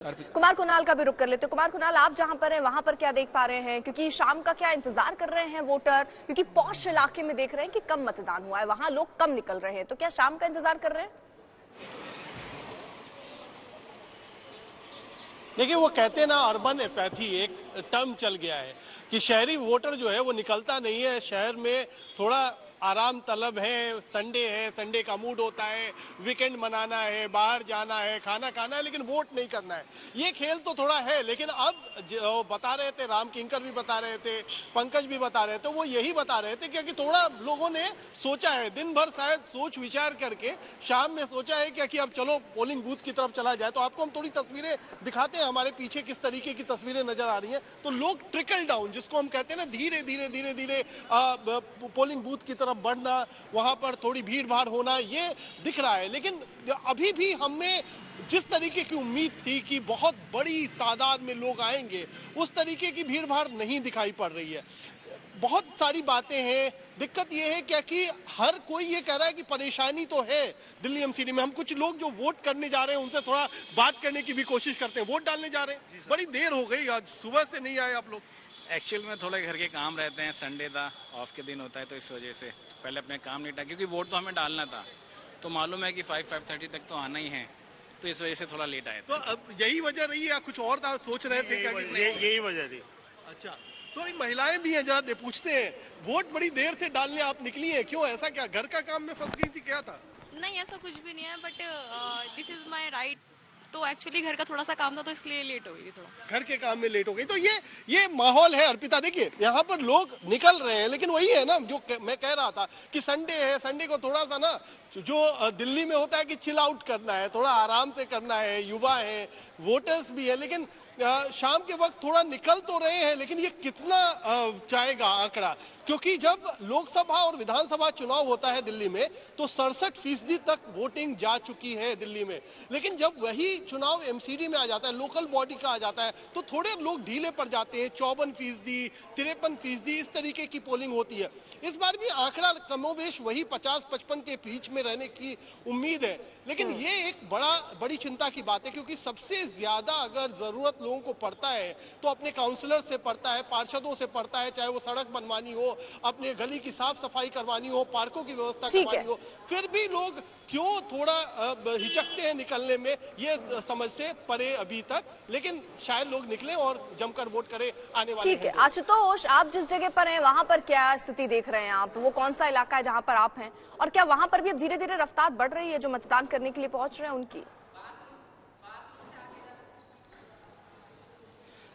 कुमार कुणाल का भी रुख कर लेते हैं। कुमार कुणाल, आप जहां पर हैं वहां पर क्या देख पा रहे हैं, क्योंकि शाम का क्या इंतजार कर रहे हैं वोटर, क्योंकि पॉश इलाके में देख रहे हैं कि कम मतदान हुआ है, वहां लोग कम निकल रहे हैं, तो क्या शाम का इंतजार कर रहे हैं? देखिए, वो कहते हैं ना, अर्बन एपैथी एक टर्म चल गया है कि शहरी वोटर जो है वो निकलता नहीं है। शहर में थोड़ा आराम तलब है, संडे का मूड होता है, वीकेंड मनाना है, बाहर जाना है, खाना खाना है, लेकिन वोट नहीं करना है। ये खेल तो थोड़ा है, लेकिन अब जो बता रहे थे, राम किंकर भी बता रहे थे, पंकज भी बता रहे थे, वो यही बता रहे थे क्योंकि थोड़ा लोगों ने सोचा है, दिन भर शायद सोच विचार करके शाम में सोचा है कि अब चलो पोलिंग बूथ की तरफ चला जाए। तो आपको हम थोड़ी तस्वीरें दिखाते हैं, हमारे पीछे किस तरीके की तस्वीरें नजर आ रही हैं। तो लोग ट्रिकल डाउन, जिसको हम कहते हैं ना, धीरे धीरे पोलिंग बूथ की तरफ बढ़ना, वहां पर थोड़ी भीड़ भाड़ होना, ये दिख रहा है। लेकिन अभी भी हमें जिस तरीके की उम्मीद थी कि बहुत बड़ी तादाद में लोग आएंगे, उस तरीके की भीड़ भाड़ नहीं दिखाई पड़ रही है। बहुत सारी बातें हैं। दिक्कत यह है क्या कि हर कोई ये कह रहा है कि परेशानी तो है दिल्ली एमसीडी में। हम कुछ लोग जो वोट करने जा रहे हैं उनसे थोड़ा बात करने की भी कोशिश करते हैं। वोट डालने जा रहे हैं, बड़ी देर हो गई, आज सुबह से नहीं आए आप लोग? एक्चुअल में थोड़े घर के काम रहते हैं, संडे था, ऑफ के दिन होता है, तो इस वजह से पहले अपने काम निपटा, क्योंकि वोट तो हमें डालना था, तो मालूम है कि 5-5:30 तक तो आना ही है, तो इस वजह से थोड़ा लेट आए। तो अब यही वजह रही या कुछ और सोच रहे थे? यही वजह थी। अच्छा, तो महिलाएं भी हैं, जरा पूछते हैं, वोट बड़ी देर से डालने आप निकली हैं, क्यों? ऐसा क्या, घर का काम में फंस गई थी, क्या था? नहीं, ऐसा कुछ भी नहीं है, but this is my right. तो एक्चुअली घर का थोड़ा सा काम था, तो इसलिए लेट हो गई, थोड़ा घर के काम में लेट हो गई। तो ये माहौल है अर्पिता। देखिए, यहाँ पर लोग निकल रहे हैं, लेकिन वही है ना जो मैं कह रहा था कि संडे है, संडे को थोड़ा सा ना, जो दिल्ली में होता है कि चिल आउट करना है, थोड़ा आराम से करना है, युवा है, वोटर्स भी है, लेकिन शाम के वक्त थोड़ा निकल तो रहे हैं, लेकिन ये कितना जाएगा आंकड़ा? क्योंकि जब लोकसभा और विधानसभा चुनाव होता है दिल्ली में, तो 67% तक वोटिंग जा चुकी है दिल्ली में। लेकिन जब वही चुनाव एमसीडी में आ जाता है, लोकल बॉडी का आ जाता है, तो थोड़े लोग ढीले पड़ जाते हैं। 54%, 53% इस तरीके की पोलिंग होती है। इस बार भी आंकड़ा कमोबेश वही 50-55 के बीच में रहने की उम्मीद है। लेकिन ये एक बड़ी चिंता की बात है, क्योंकि सबसे ज्यादा अगर जरूरत लोगों को पड़ता है तो अपने काउंसलर से पड़ता है, पार्षदों से पड़ता है, चाहे वो सड़क बनवानी हो, अपने गली की साफ सफाई करवानी हो, पार्कों की व्यवस्था करवानी हो। फिर भी लोग क्यों थोड़ा हिचकते हैं निकलने में, ये समझ से परे अभी तक। लेकिन शायद लोग निकले और जमकर वोट करें आने वाले। ठीक है आशुतोष, आप जिस जगह पर हैं वहां पर क्या स्थिति देख रहे हैं आप? वो कौन सा इलाका है जहां पर आप हैं, और क्या वहां पर भी अब धीरे धीरे रफ्तार बढ़ रही है जो मतदान करने के लिए पहुंच रहे हैं उनकी?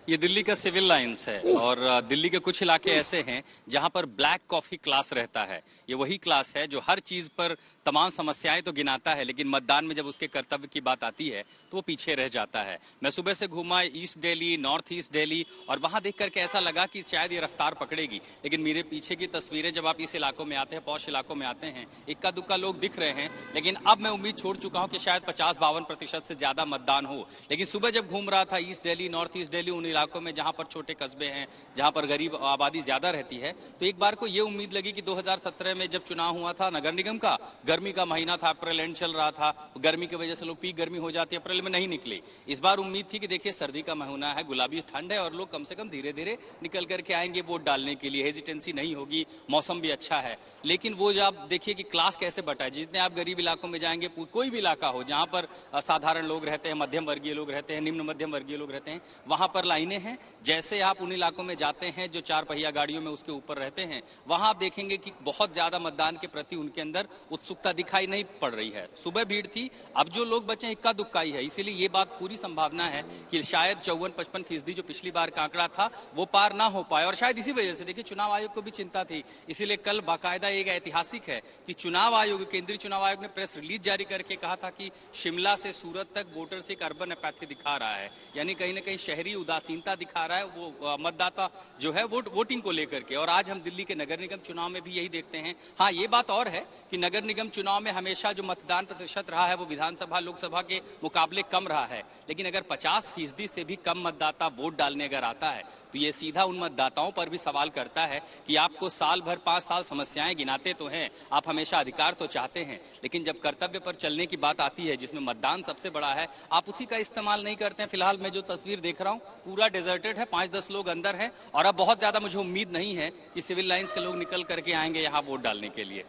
ये दिल्ली का सिविल लाइंस है, और दिल्ली के कुछ इलाके ऐसे हैं जहां पर ब्लैक कॉफी क्लास रहता है। ये वही क्लास है जो हर चीज पर तमाम समस्याएं तो गिनाता है, लेकिन मतदान में जब उसके कर्तव्य की बात आती है तो वो पीछे रह जाता है। मैं सुबह से घूमा east Delhi, north east Delhi, और वहां देख करके ऐसा लगा कि शायद ये रफ्तार पकड़ेगी। लेकिन मेरे पीछे की तस्वीरें, जब आप इस इलाकों में आते हैं, पौष इलाकों में आते हैं, इक्का दुक्का लोग दिख रहे हैं, लेकिन अब मैं उम्मीद छोड़ चुका हूं कि शायद 50-52% से ज्यादा मतदान हो। लेकिन सुबह जब घूम रहा था east Delhi, north east Delhi, उन इलाकों में जहां पर छोटे कस्बे हैं, जहां पर गरीब आबादी ज्यादा रहती है, तो एक बार को ये उम्मीद लगी कि 2017 में जब चुनाव हुआ था नगर निगम का, गर्मी का महीना था, अप्रैल एंड चल रहा था, गर्मी की वजह से लोग पीक गर्मी हो जाती है, अप्रैल में नहीं निकले। इस बार उम्मीद थी कि देखिए सर्दी का महीना है, गुलाबी ठंड है, और लोग कम से कम धीरे धीरे निकल करके आएंगे वोट डालने के लिए, हेजिटेंसी नहीं होगी, मौसम भी अच्छा है। लेकिन वो जब आप देखिए कि क्लास कैसे बटा है, जितने आप गरीब इलाकों में जाएंगे, कोई भी इलाका हो जहां पर साधारण लोग रहते हैं, मध्यम वर्गीय लोग रहते हैं, निम्न मध्यम वर्गीय लोग रहते हैं, वहां पर लाइनें हैं। जैसे आप उन इलाकों में जाते हैं जो 4 पहिया गाड़ियों में उसके ऊपर रहते हैं, वहां आप देखेंगे कि बहुत ज्यादा मतदान के प्रति उनके अंदर उत्सुकता दिखाई नहीं पड़ रही है। सुबह भीड़ थी, अब जो लोग बचे इक्का दुक्का ही है। इसीलिए ये बात पूरी संभावना है कि शायद 54-55% जो पिछली बार का आंकड़ा था वो पार ना हो पाए, और शायद इसी वजह से देखिए चुनाव आयोग को भी चिंता थी। इसीलिए कल बाकायदा एक ऐतिहासिक है कि चुनाव आयोग, केंद्रीय चुनाव आयोग ने प्रेस रिलीज जारी करके कहा था कि शिमला से सूरत तक वोटर्स एक अर्बन एपैथी दिखा रहा है, यानी कहीं ना कहीं शहरी उदासीनता दिखा रहा है वो मतदाता जो है वोटिंग को लेकर के। और आज हम दिल्ली के नगर निगम चुनाव में भी यही देखते हैं। हाँ, ये बात और है कि नगर निगम चुनाव में हमेशा जो मतदान प्रतिशत रहा है वो विधानसभा लोकसभा के मुकाबले कम रहा है, लेकिन अगर 50% से भी कम मतदाता वोट डालने अगर आता है तो ये सीधा उन मतदाताओं पर भी सवाल करता है कि आपको साल भर 5 साल समस्याएं गिनाते तो हैं, आप हमेशा अधिकार तो चाहते हैं, लेकिन जब कर्तव्य पर चलने की बात आती है जिसमें मतदान सबसे बड़ा है, आप उसी का इस्तेमाल नहीं करते हैं। फिलहाल मैं जो तस्वीर देख रहा हूँ पूरा डेजर्टेड है, 5-10 लोग अंदर हैं और अब बहुत ज्यादा मुझे उम्मीद नहीं है कि सिविल लाइंस के लोग निकल करके आएंगे यहाँ वोट डालने के लिए।